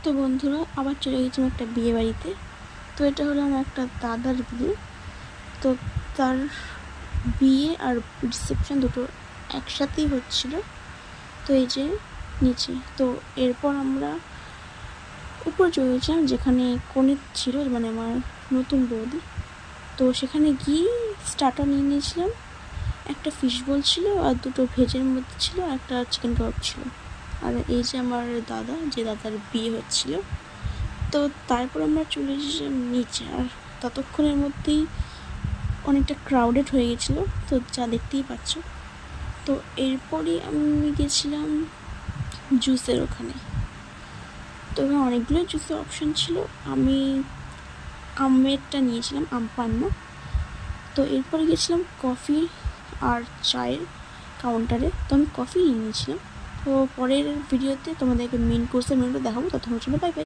তো বন্ধুরা আবার চলে গেছিলাম একটা বিয়ে বাড়িতে। তো এটা হলো আমার একটা দাদার বিয়ে। তো তার বিয়ে আর রিসেপশন দুটো একসাথেই হচ্ছিল। তো এই যে নিচে, তো এরপর আমরা উপরে চলে গেছিলাম যেখানে কনে ছিল, মানে আমার নতুন বৌদি। তো সেখানে গিয়ে স্টার্টার নিয়ে নিয়েছিলাম। একটা ফিশ বল ছিল আর দুটো ভেজের মধ্যে ছিল, একটা চিকেন কাবাব ছিল। আর এই যে আমার দাদা, যে দাদার বিয়ে হচ্ছিল। তো তারপর আমরা চলে এসেছিলাম নিচে, আর ততক্ষণের মধ্যেই অনেকটা ক্রাউডেড হয়ে গেছিলো, তো যা দেখতেই পাচ্ছ। তো এরপরই আমি গেছিলাম জুসের ওখানে। তো ওখানে অনেকগুলো জুসের অপশান ছিল, আমি আমেরটা নিয়েছিলাম, আম পান্না। তো এরপরে গেছিলাম কফি আর চায়ের কাউন্টারে, তো আমি কফি নিয়ে নিয়েছিলাম। তো পরের ভিডিওতে তোমাদেরকে মেন কোর্সের মেনুটা দেখাবো, ততক্ষণের জন্য বাই বাই।